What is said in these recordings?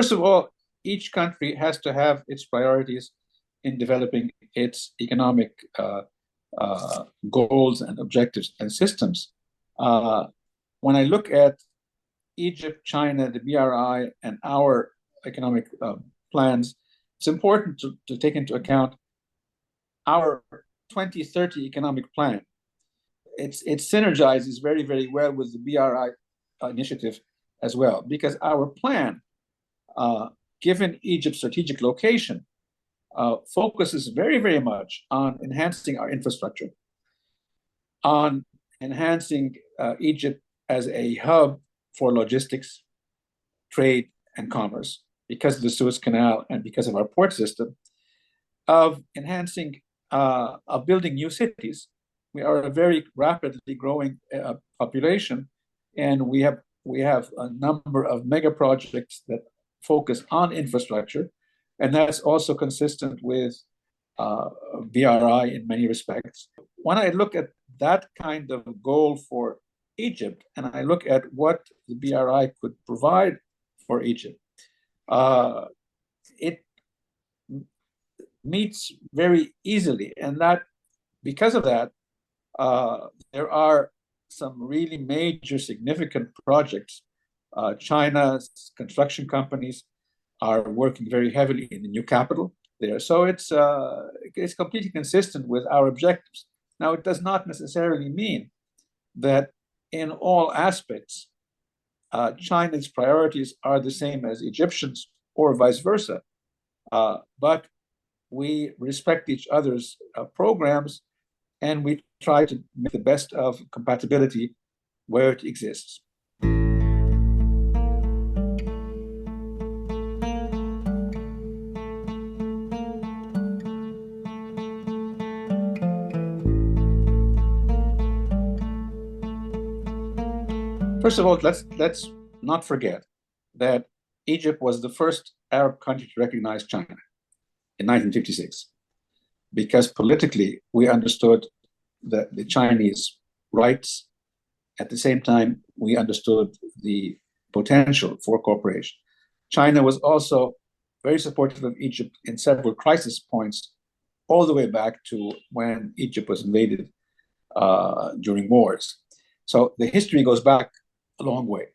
First of all, each country has to have its priorities in developing its economic goals and objectives and systems. When I look at Egypt, China, the BRI, and our economic plans, it's important to take into account our 2030 economic plan. It synergizes very, very well with the BRI initiative as well, because our plan, given Egypt's strategic location, focuses very, very much on enhancing our infrastructure, on enhancing Egypt as a hub for logistics, trade, and commerce, because of the Suez Canal and because of our port system, of enhancing, of building new cities. We are a very rapidly growing population, and we have a number of mega projects that focus on infrastructure, and that's also consistent with BRI in many respects. When I look at that kind of goal for Egypt, and I look at what the BRI could provide for Egypt, it meets very easily, and that because of that, there are some really major significant projects. China's construction companies are working very heavily in the new capital there. So it's completely consistent with our objectives. Now, it does not necessarily mean that in all aspects, China's priorities are the same as Egyptians or vice versa. But we respect each other's programs, and we try to make the best of compatibility where it exists. First of all, let's not forget that Egypt was the first Arab country to recognize China in 1956, because politically we understood the Chinese rights. At the same time, we understood the potential for cooperation. China was also very supportive of Egypt in several crisis points, all the way back to when Egypt was invaded during wars. So the history goes back a long way.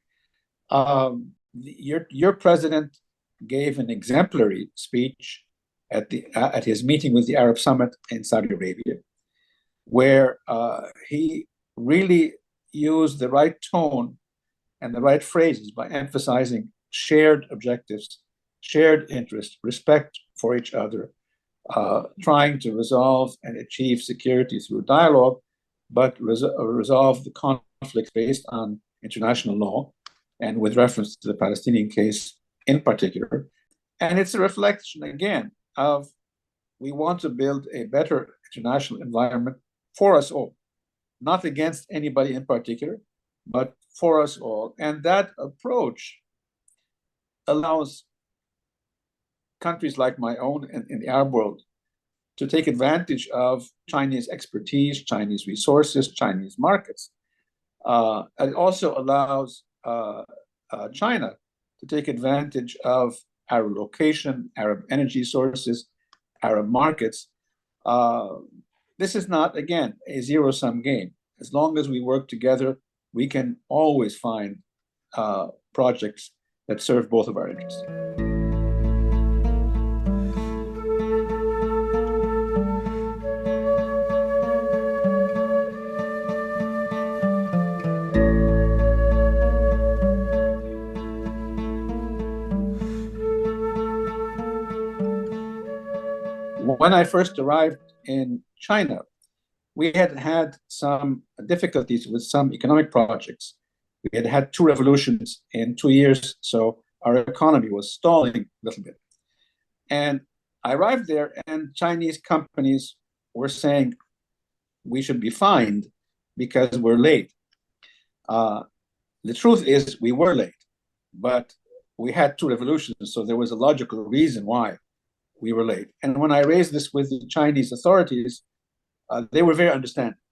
Your president gave an exemplary speech at his meeting with the Arab Summit in Saudi Arabia, where he really used the right tone and the right phrases by emphasizing shared objectives, shared interests, respect for each other, trying to resolve and achieve security through dialogue, but resolve the conflict based on international law, and with reference to the Palestinian case in particular. And it's a reflection, again, of we want to build a better international environment for us all, not against anybody in particular, but for us all. And that approach allows countries like my own in the Arab world to take advantage of Chinese expertise, Chinese resources, Chinese markets. It also allows China to take advantage of Arab location, Arab energy sources, Arab markets. This is not, again, a zero-sum game. As long as we work together, we can always find projects that serve both of our interests. When I first arrived in China, we had had some difficulties with some economic projects. We had had 2 revolutions in 2 years, so our economy was stalling a little bit. And I arrived there, and Chinese companies were saying we should be fined because we're late. The truth is we were late, but we had 2 revolutions, so there was a logical reason why we were late. And when I raised this with the Chinese authorities, they were very understanding.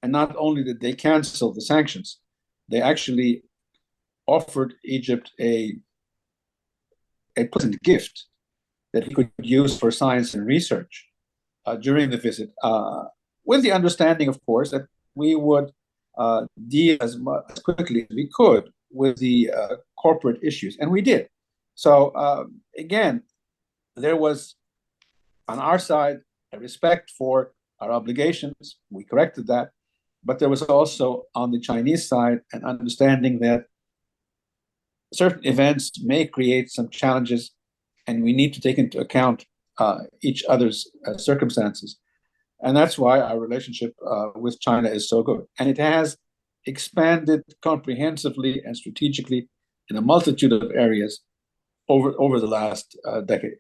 And not only did they cancel the sanctions, they actually offered Egypt a a pleasant gift that we could use for science and research during the visit, with the understanding, of course, that we would deal as quickly as we could with the corporate issues, and we did. So again, there was on our side a respect for our obligations. We corrected that, but there was also on the Chinese side an understanding that certain events may create some challenges, and we need to take into account each other's circumstances. And that's why our relationship with China is so good. And it has expanded comprehensively and strategically in a multitude of areas over the last decade.